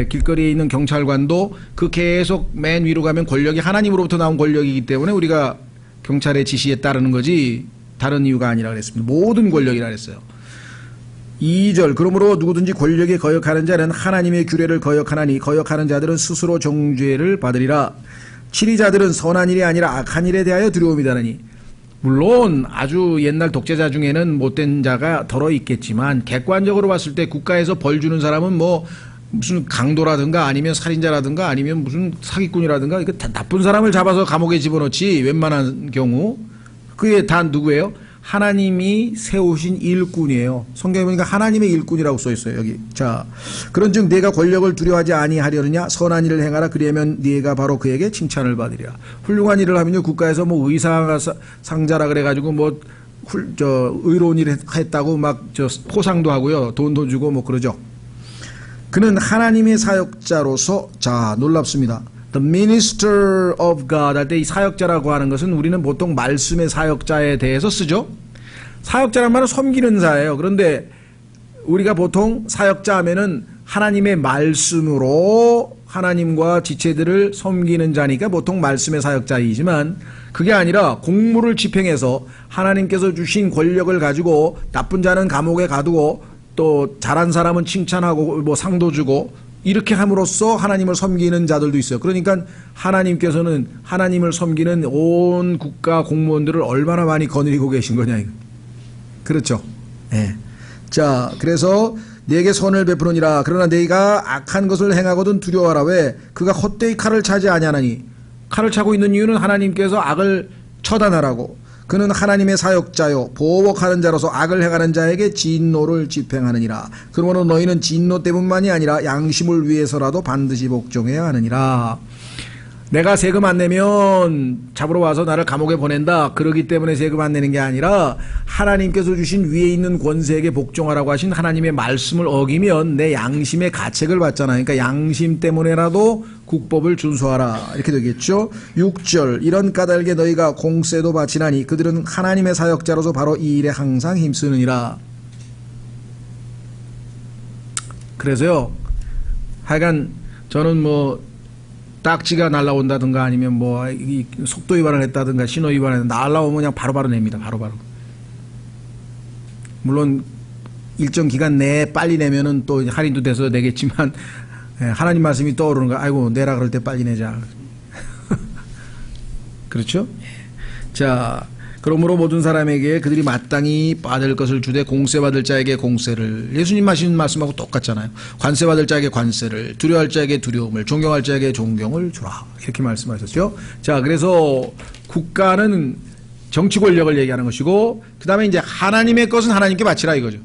길거리에 있는 경찰관도 그 계속 맨 위로 가면 권력이 하나님으로부터 나온 권력이기 때문에 우리가 경찰의 지시에 따르는 거지 다른 이유가 아니라 그랬습니다. 모든 권력이라 그랬어요. 2절 그러므로 누구든지 권력에 거역하는 자는 하나님의 규례를 거역하나니 거역하는 자들은 스스로 정죄를 받으리라. 치리자들은 선한 일이 아니라 악한 일에 대하여 두려움이 다느니. 물론 아주 옛날 독재자 중에는 못된 자가 덜어 있겠지만 객관적으로 봤을 때 국가에서 벌 주는 사람은 뭐 무슨 강도라든가 아니면 살인자라든가 아니면 무슨 사기꾼이라든가 이거 나쁜 사람을 잡아서 감옥에 집어넣지 웬만한 경우. 그게 다 누구예요? 하나님이 세우신 일꾼이에요. 성경에 보니까 하나님의 일꾼이라고 써 있어요. 여기. 자, 그런즉 내가 권력을 두려워하지 아니하려느냐? 선한 일을 행하라. 그리하면 네가 바로 그에게 칭찬을 받으리라. 훌륭한 일을 하면요 국가에서 뭐 의상자라 그래가지고 뭐 의로운 일을 했다고 막 포상도 하고요. 돈도 주고 뭐 그러죠. 그는 하나님의 사역자로서 자 놀랍습니다. The minister of God 할 때 이 사역자라고 하는 것은 우리는 보통 말씀의 사역자에 대해서 쓰죠. 사역자란 말은 섬기는 자예요. 그런데 우리가 보통 사역자 하면은 하나님의 말씀으로 하나님과 지체들을 섬기는 자니까 보통 말씀의 사역자이지만 그게 아니라 공무를 집행해서 하나님께서 주신 권력을 가지고 나쁜 자는 감옥에 가두고 또 잘한 사람은 칭찬하고 뭐 상도 주고 이렇게 함으로써 하나님을 섬기는 자들도 있어요. 그러니까 하나님께서는 하나님을 섬기는 온 국가 공무원들을 얼마나 많이 거느리고 계신 거냐 이거. 그렇죠. 네. 자, 그래서 네게 선을 베푸느니라. 그러나 네가 악한 것을 행하거든 두려워하라. 왜? 그가 헛되이 칼을 차지 아니하나니. 칼을 차고 있는 이유는 하나님께서 악을 처단하라고. 그는 하나님의 사역자요 보복하는 자로서 악을 행하는 자에게 진노를 집행하느니라. 그러므로 너희는 진노 때문만이 아니라 양심을 위해서라도 반드시 복종해야 하느니라. 내가 세금 안 내면 잡으러 와서 나를 감옥에 보낸다. 그러기 때문에 세금 안 내는 게 아니라 하나님께서 주신 위에 있는 권세에게 복종하라고 하신 하나님의 말씀을 어기면 내 양심의 가책을 받잖아요. 그러니까 양심 때문에라도 국법을 준수하라. 이렇게 되겠죠. 6절 이런 까닭에 너희가 공세도 바치나니 그들은 하나님의 사역자로서 바로 이 일에 항상 힘쓰느니라. 그래서요. 하여간 저는 뭐 딱지가 날라온다든가 아니면 뭐 속도 위반을 했다든가 신호 위반을 했다든가 날라오면 그냥 바로바로 냅니다. 바로바로. 물론 일정 기간 내에 빨리 내면은 또 할인도 돼서 내겠지만 하나님 말씀이 떠오르는 거 아이고 내라 그럴 때 빨리 내자. 그렇죠? 자, 그러므로 모든 사람에게 그들이 마땅히 받을 것을 주되 공세받을 자에게 공세를, 예수님 하신 말씀하고 똑같잖아요. 관세받을 자에게 관세를, 두려워할 자에게 두려움을, 존경할 자에게 존경을 주라, 이렇게 말씀하셨죠. 자, 그래서 국가는 정치 권력을 얘기하는 것이고, 그 다음에 이제 하나님의 것은 하나님께 바치라 이거죠.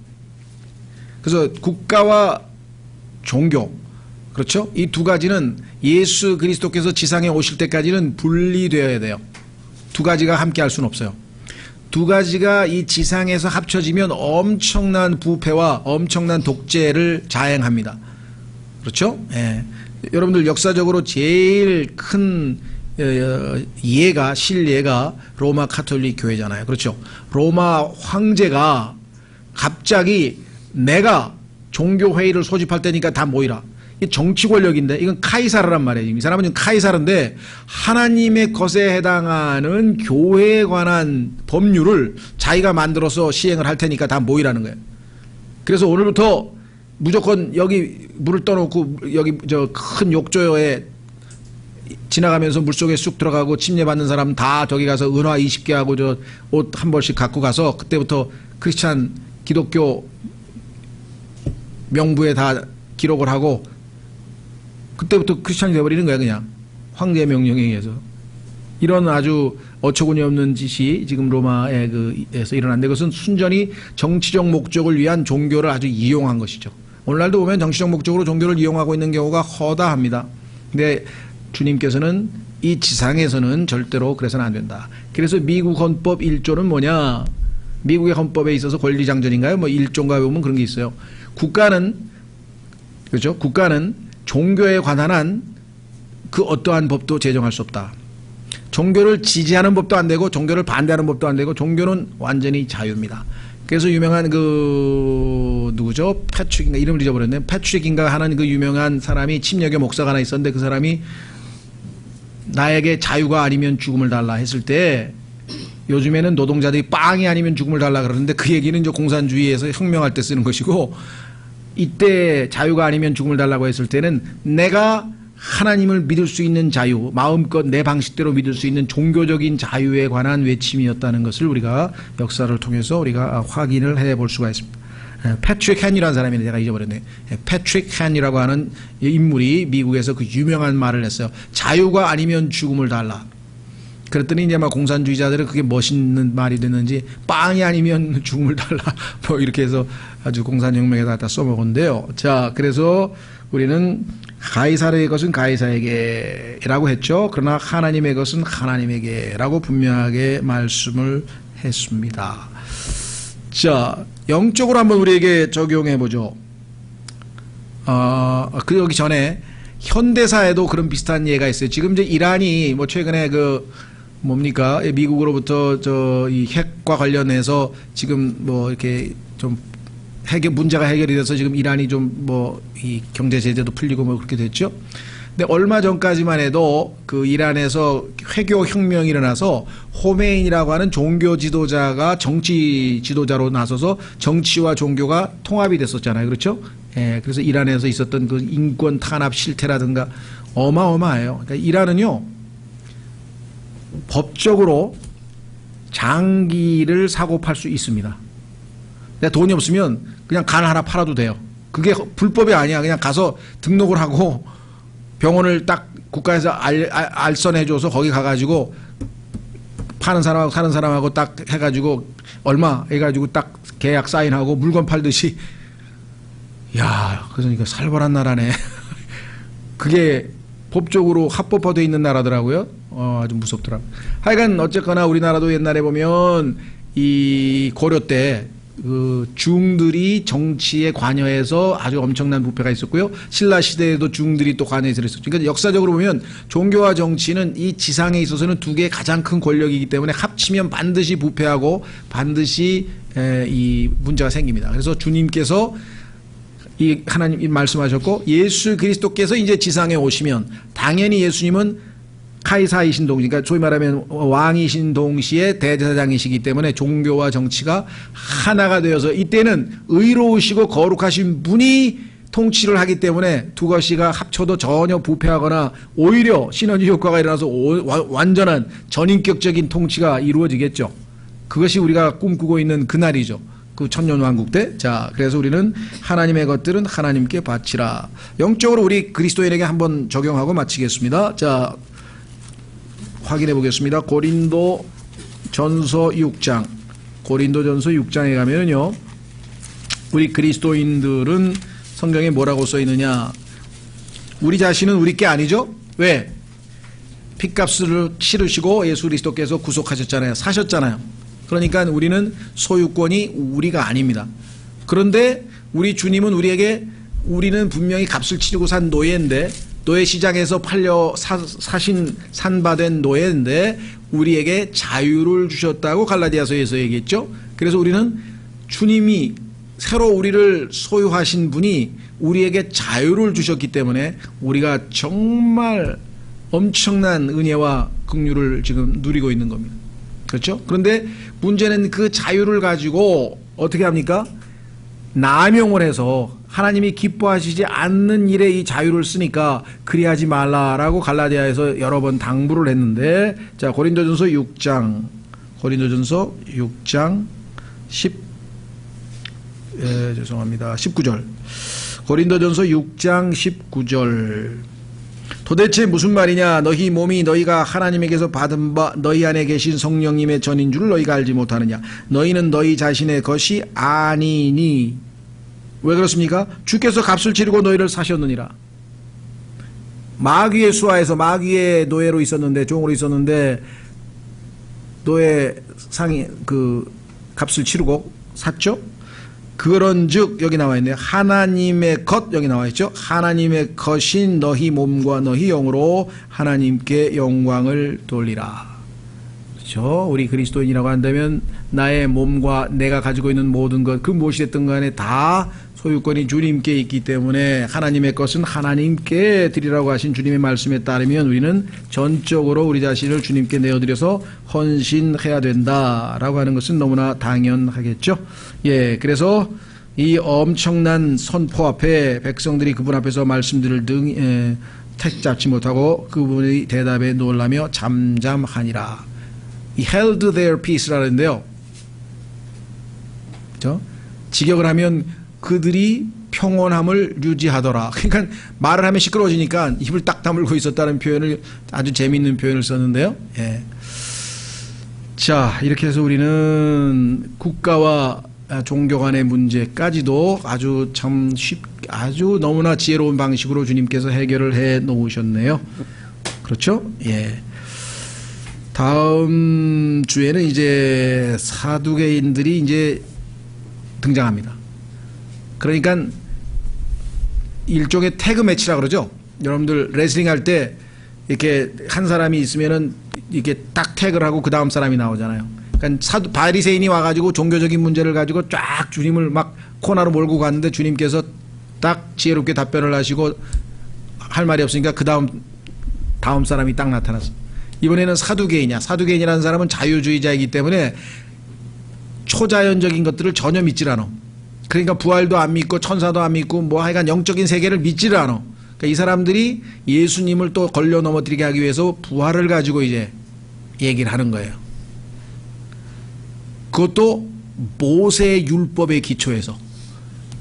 그래서 국가와 종교, 그렇죠? 이 두 가지는 예수 그리스도께서 지상에 오실 때까지는 분리되어야 돼요. 두 가지가 함께 할 수는 없어요. 두 가지가 이 지상에서 합쳐지면 엄청난 부패와 엄청난 독재를 자행합니다. 그렇죠? 예. 여러분들 역사적으로 제일 큰 예가, 실예가 로마 가톨릭 교회잖아요. 그렇죠? 로마 황제가 갑자기 내가 종교회의를 소집할 때니까 다 모이라. 이 정치 권력인데, 이건 카이사르란 말이에요. 이 사람은 카이사르인데 하나님의 것에 해당하는 교회에 관한 법률을 자기가 만들어서 시행을 할 테니까 다 모이라는 거예요. 그래서 오늘부터 무조건 여기 물을 떠놓고 여기 저 큰 욕조에 지나가면서 물속에 쑥 들어가고 침례받는 사람 다 저기 가서 은화 20개 하고 저 옷 한 벌씩 갖고 가서 그때부터 크리스찬 기독교 명부에 다 기록을 하고 그때부터 크리스찬이 되어버리는 거야. 그냥 황제의 명령에 의해서. 이런 아주 어처구니 없는 짓이 지금 로마에 에서 일어난데, 그것은 순전히 정치적 목적을 위한 종교를 아주 이용한 것이죠. 오늘날도 보면 정치적 목적으로 종교를 이용하고 있는 경우가 허다합니다. 근데 주님께서는 이 지상에서는 절대로 그래서는 안 된다. 그래서 미국 헌법 1조는 뭐냐? 미국의 헌법에 있어서 권리장전인가요? 뭐 1조인가 보면 그런 게 있어요. 국가는, 그렇죠? 국가는 종교에 관한 한 그 어떠한 법도 제정할 수 없다. 종교를 지지하는 법도 안 되고 종교를 반대하는 법도 안 되고 종교는 완전히 자유입니다. 그래서 유명한 그 누구죠? 패트릭인가, 이름을 잊어버렸네. 패트릭인가 하는 그 유명한 사람이 침례교 목사가 하나 있었는데, 그 사람이 나에게 자유가 아니면 죽음을 달라 했을 때, 요즘에는 노동자들이 빵이 아니면 죽음을 달라 그러는데 그 얘기는 이제 공산주의에서 혁명할 때 쓰는 것이고, 이때 자유가 아니면 죽음을 달라고 했을 때는 내가 하나님을 믿을 수 있는 자유, 마음껏 내 방식대로 믿을 수 있는 종교적인 자유에 관한 외침이었다는 것을 우리가 역사를 통해서 우리가 확인을 해볼 수가 있습니다. 패트릭 헨이라는 사람인데 제가 잊어버렸네. 패트릭 헨이라고 하는 인물이 미국에서 그 유명한 말을 했어요. 자유가 아니면 죽음을 달라. 그랬더니 이제 막 공산주의자들은 그게 멋있는 말이 됐는지 빵이 아니면 죽음을 달라 뭐 이렇게 해서 아주 공산혁명에다 갖다 써먹었는데요. 자, 그래서 우리는 가이사르의 것은 가이사에게라고 했죠. 그러나 하나님의 것은 하나님에게라고 분명하게 말씀을 했습니다. 자, 영적으로 한번 우리에게 적용해 보죠. 그러기 전에 현대사에도 그런 비슷한 예가 있어요. 지금 이제 이란이 뭐 최근에 그 뭡니까? 미국으로부터 이 핵과 관련해서 지금 뭐 이렇게 좀 문제가 해결이 돼서 지금 이란이 좀 뭐 이 경제 제재도 풀리고 뭐 그렇게 됐죠. 근데 얼마 전까지만 해도 그 이란에서 회교 혁명이 일어나서 호메인이라고 하는 종교 지도자가 정치 지도자로 나서서 정치와 종교가 통합이 됐었잖아요. 그렇죠? 예, 그래서 이란에서 있었던 그 인권 탄압 실태라든가 어마어마해요. 그러니까 이란은요, 법적으로 장기를 사고 팔 수 있습니다. 근데 돈이 없으면 그냥 간 하나 팔아도 돼요. 그게 불법이 아니야. 그냥 가서 등록을 하고 병원을 딱 국가에서 알선해줘서 거기 가가지고 파는 사람하고 사는 사람하고 딱 해가지고 얼마 해가지고 딱 계약 사인하고 물건 팔듯이. 야, 그러니까 살벌한 나라네. 그게 법적으로 합법화되어 있는 나라더라고요. 아주 무섭더라고요. 하여간 어쨌거나 우리나라도 옛날에 보면 이 고려 때 그 중들이 정치에 관여해서 아주 엄청난 부패가 있었고요. 신라 시대에도 중들이 또 관여해서 있었죠. 그러니까 역사적으로 보면 종교와 정치는 이 지상에 있어서는 두 개의 가장 큰 권력이기 때문에 합치면 반드시 부패하고 반드시 이 문제가 생깁니다. 그래서 주님께서 이 하나님 말씀하셨고, 예수 그리스도께서 이제 지상에 오시면 당연히 예수님은 카이사이신 동시, 그러니까 소위 말하면 왕이신 동시에 대제사장이시기 때문에 종교와 정치가 하나가 되어서 이때는 의로우시고 거룩하신 분이 통치를 하기 때문에 두 가지가 합쳐도 전혀 부패하거나 오히려 시너지 효과가 일어나서 완전한 전인격적인 통치가 이루어지겠죠. 그것이 우리가 꿈꾸고 있는 그날이죠. 그 천년왕국 때. 자, 그래서 우리는 하나님의 것들은 하나님께 바치라. 영적으로 우리 그리스도인에게 한번 적용하고 마치겠습니다. 자, 확인해 보겠습니다. 고린도 전서 6장. 고린도 전서 6장에 가면요. 우리 그리스도인들은 성경에 뭐라고 써 있느냐. 우리 자신은 우리 게 아니죠? 왜? 핏값을 치르시고 예수 그리스도께서 구속하셨잖아요. 사셨잖아요. 그러니까 우리는 소유권이 우리가 아닙니다. 그런데 우리 주님은 우리는 분명히 값을 치르고 산 노예인데, 노예 시장에서 산바된 노예인데 우리에게 자유를 주셨다고 갈라디아서에서 얘기했죠. 그래서 우리는 주님이 새로 우리를 소유하신 분이 우리에게 자유를 주셨기 때문에 우리가 정말 엄청난 은혜와 긍휼을 지금 누리고 있는 겁니다. 그렇죠? 그런데 문제는 그 자유를 가지고 어떻게 합니까? 남용을 해서 하나님이 기뻐하시지 않는 일에 이 자유를 쓰니까 그리하지 말라라고 갈라디아에서 여러 번 당부를 했는데, 자, 고린도전서 6장 19절. 고린도전서 6장 19절. 도대체 무슨 말이냐? 너희 몸이 너희가 하나님에게서 받은 바 너희 안에 계신 성령님의 전인 줄 너희가 알지 못하느냐? 너희는 너희 자신의 것이 아니니. 왜 그렇습니까? 주께서 값을 치르고 너희를 사셨느니라. 마귀의 수하에서 마귀의 노예로 있었는데, 종으로 있었는데 노예 상이 그 값을 치르고 샀죠? 그런즉 여기 나와 있네요. 하나님의 것, 여기 나와 있죠. 하나님의 것인 너희 몸과 너희 영으로 하나님께 영광을 돌리라. 그렇죠? 우리 그리스도인이라고 한다면 나의 몸과 내가 가지고 있는 모든 것, 그 무엇이 됐든 간에 다 소유권이 주님께 있기 때문에 하나님의 것은 하나님께 드리라고 하신 주님의 말씀에 따르면 우리는 전적으로 우리 자신을 주님께 내어드려서 헌신해야 된다라고 하는 것은 너무나 당연하겠죠. 예, 그래서 이 엄청난 선포 앞에 백성들이 그분 앞에서 말씀들을 택 잡지 못하고 그분의 대답에 놀라며 잠잠하니라. 이 held their peace라는데요. 그렇죠? 직역을 하면 그들이 평온함을 유지하더라. 그러니까 말을 하면 시끄러워지니까 입을 딱 다물고 있었다는 표현을, 아주 재미있는 표현을 썼는데요. 예. 자, 이렇게 해서 우리는 국가와 종교 간의 문제까지도 아주 아주 너무나 지혜로운 방식으로 주님께서 해결을 해 놓으셨네요. 그렇죠? 예. 다음 주에는 이제 사두개인들이 이제 등장합니다. 그러니까 일종의 태그 매치라 그러죠. 여러분들 레슬링 할 때 이렇게 한 사람이 있으면은 이렇게 딱 태그를 하고 그 다음 사람이 나오잖아요. 그러니까 바리새인이 와가지고 종교적인 문제를 가지고 쫙 주님을 막 코너로 몰고 갔는데 주님께서 딱 지혜롭게 답변을 하시고 할 말이 없으니까 그 다음 사람이 딱 나타났어. 이번에는 사두개인이야. 사두개인이라는 사람은 자유주의자이기 때문에 초자연적인 것들을 전혀 믿질 않아. 그러니까 부활도 안 믿고 천사도 안 믿고 뭐 하여간 영적인 세계를 믿지를 않아. 그러니까 이 사람들이 예수님을 또 걸려 넘어뜨리게 하기 위해서 부활을 가지고 이제 얘기를 하는 거예요. 그것도 모세 율법의 기초에서.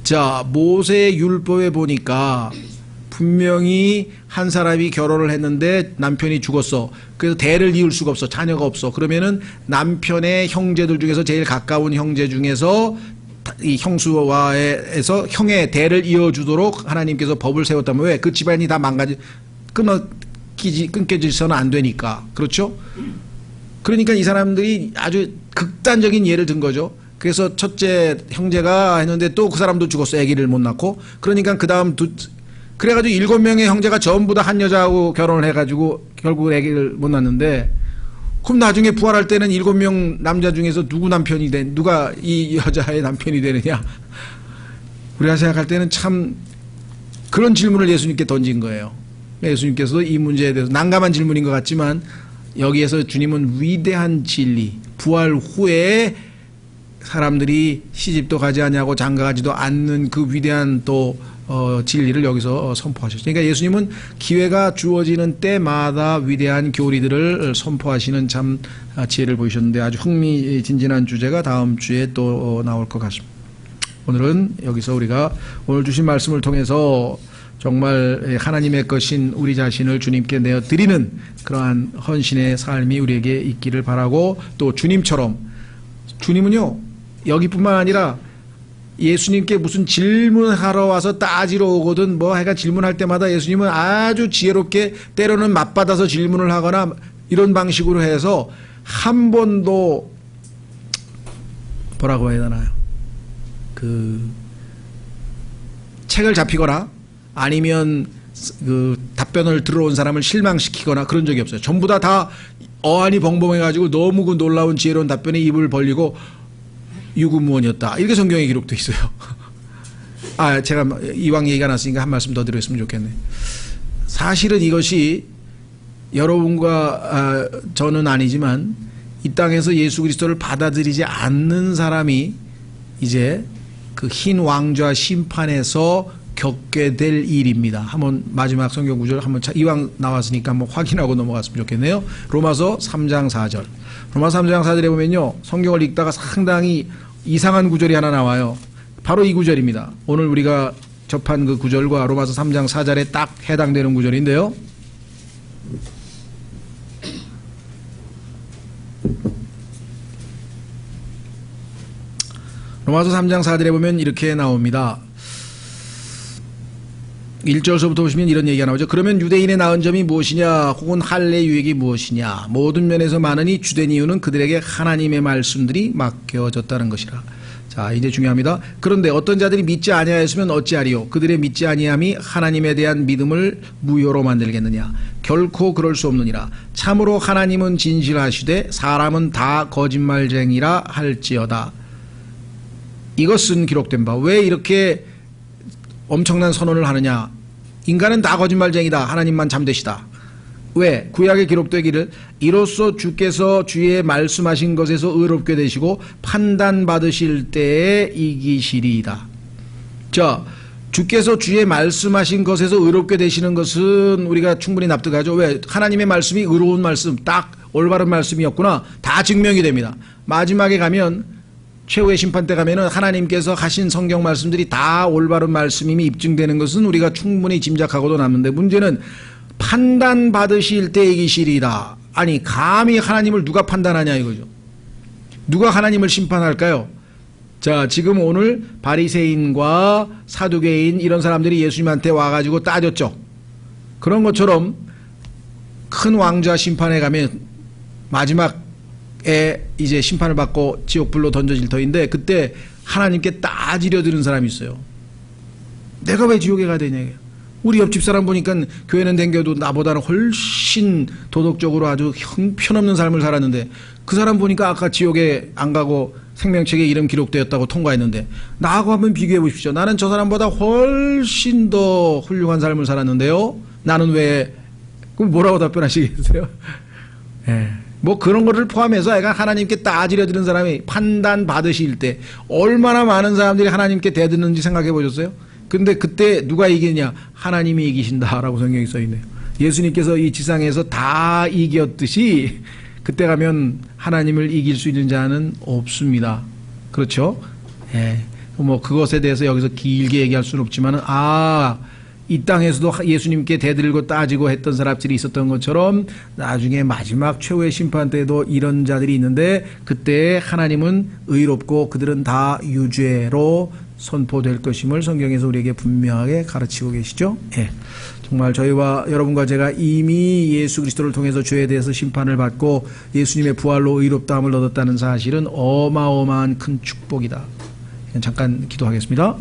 자, 모세 율법에 보니까 분명히 한 사람이 결혼을 했는데 남편이 죽었어. 그래서 대를 이을 수가 없어. 자녀가 없어. 그러면은 남편의 형제들 중에서 제일 가까운 형제 중에서 이 형수와에서 형의 대를 이어주도록 하나님께서 법을 세웠다면 왜? 그 집안이 다 끊겨져서는 안 되니까. 그렇죠? 그러니까 이 사람들이 아주 극단적인 예를 든 거죠. 그래서 첫째 형제가 했는데 또 그 사람도 죽었어. 아기를 못 낳고. 그러니까 그 다음 그래가지고 7명의 형제가 전부 다 한 여자하고 결혼을 해가지고 결국 아기를 못 낳는데, 그럼 나중에 부활할 때는 7명 남자 중에서 누가 이 여자의 남편이 되느냐? 우리가 생각할 때는 참 그런 질문을 예수님께 던진 거예요. 예수님께서도 이 문제에 대해서 난감한 질문인 것 같지만 여기에서 주님은 위대한 진리, 부활 후에 사람들이 시집도 가지 않냐고 장가가지도 않는 그 위대한 또 진리를 여기서 선포하셨어요. 그러니까 예수님은 기회가 주어지는 때마다 위대한 교리들을 선포하시는 참 지혜를 보이셨는데, 아주 흥미진진한 주제가 다음 주에 또 나올 것 같습니다. 오늘은 여기서 우리가 오늘 주신 말씀을 통해서 정말 하나님의 것인 우리 자신을 주님께 내어드리는 그러한 헌신의 삶이 우리에게 있기를 바라고, 또 주님처럼, 주님은요 여기뿐만 아니라 예수님께 무슨 질문하러 와서 따지러 오거든 뭐 하여간 질문할 때마다 예수님은 아주 지혜롭게 때로는 맞받아서 질문을 하거나 이런 방식으로 해서 한 번도 뭐라고 해야 되나요? 그 책을 잡히거나 아니면 그 답변을 들어온 사람을 실망시키거나 그런 적이 없어요. 전부 다 어안이 벙벙해가지고 너무 그 놀라운 지혜로운 답변에 입을 벌리고 유구무원이었다, 이렇게 성경에 기록되어 있어요. 제가 이왕 얘기가 났으니까 한 말씀 더 드렸으면 좋겠네. 사실은 이것이 여러분과 저는 아니지만 이 땅에서 예수 그리스도를 받아들이지 않는 사람이 이제 그 흰 왕좌 심판에서 겪게 될 일입니다. 한번 마지막 성경 구절 한번 이왕 나왔으니까 한번 확인하고 넘어갔으면 좋겠네요. 로마서 3장 4절. 로마서 3장 4절에 보면요, 성경을 읽다가 상당히 이상한 구절이 하나 나와요. 바로 이 구절입니다. 오늘 우리가 접한 그 구절과 로마서 3장 4절에 딱 해당되는 구절인데요. 로마서 3장 4절에 보면 이렇게 나옵니다. 1절서부터 보시면 이런 얘기가 나오죠. 그러면 유대인의 나은 점이 무엇이냐, 혹은 할례 유익이 무엇이냐. 모든 면에서 많으니 주된 이유는 그들에게 하나님의 말씀들이 맡겨졌다는 것이라. 자, 이제 중요합니다. 그런데 어떤 자들이 믿지 아니하였으면 어찌하리요? 그들의 믿지 아니함이 하나님에 대한 믿음을 무효로 만들겠느냐? 결코 그럴 수 없느니라. 참으로 하나님은 진실하시되 사람은 다 거짓말쟁이라 할지어다. 이것은 기록된 바. 왜 이렇게 엄청난 선언을 하느냐? 인간은 다 거짓말쟁이다, 하나님만 참되시다. 왜? 구약에 기록되기를 이로써 주께서 주의 말씀하신 것에서 의롭게 되시고 판단받으실 때에 이기시리이다. 자, 주께서 주의 말씀하신 것에서 의롭게 되시는 것은 우리가 충분히 납득하죠. 왜? 하나님의 말씀이 의로운 말씀, 딱 올바른 말씀이었구나, 다 증명이 됩니다. 마지막에 가면, 최후의 심판 때 가면은 하나님께서 하신 성경 말씀들이 다 올바른 말씀임이 입증되는 것은 우리가 충분히 짐작하고도 남는데, 문제는 판단받으실 때 이기시리이다. 아니, 감히 하나님을 누가 판단하냐 이거죠. 누가 하나님을 심판할까요? 자, 지금 오늘 바리새인과 사두개인 이런 사람들이 예수님한테 와가지고 따졌죠. 그런 것처럼 큰 왕좌 심판에 가면 마지막에 이제 심판을 받고 지옥불로 던져질 터인데, 그때 하나님께 따지려 드는 사람이 있어요. 내가 왜 지옥에 가야 되냐. 우리 옆집 사람 보니까 교회는 댕겨도 나보다는 훨씬 도덕적으로 아주 형편없는 삶을 살았는데, 그 사람 보니까 아까 지옥에 안 가고 생명책에 이름 기록되었다고 통과했는데, 나하고 한번 비교해 보십시오. 나는 저 사람보다 훨씬 더 훌륭한 삶을 살았는데요, 나는 왜? 그럼 뭐라고 답변하시겠어요? 예. 뭐 그런 거를 포함해서 애가 하나님께 따지려 드는 사람이 판단 받으실 때 얼마나 많은 사람들이 하나님께 대드는지 생각해 보셨어요? 근데 그때 누가 이기냐? 하나님이 이기신다라고 성경에 써 있네요. 예수님께서 이 지상에서 다 이겼듯이 그때 가면 하나님을 이길 수 있는 자는 없습니다. 그렇죠? 예. 뭐 그것에 대해서 여기서 길게 얘기할 수는 없지만은, 이 땅에서도 예수님께 대들고 따지고 했던 사람들이 있었던 것처럼 나중에 마지막 최후의 심판 때도 이런 자들이 있는데, 그때 하나님은 의롭고 그들은 다 유죄로 선포될 것임을 성경에서 우리에게 분명하게 가르치고 계시죠. 예. 정말 저희와 여러분과 제가 이미 예수 그리스도를 통해서 죄에 대해서 심판을 받고 예수님의 부활로 의롭다함을 얻었다는 사실은 어마어마한 큰 축복이다. 잠깐 기도하겠습니다.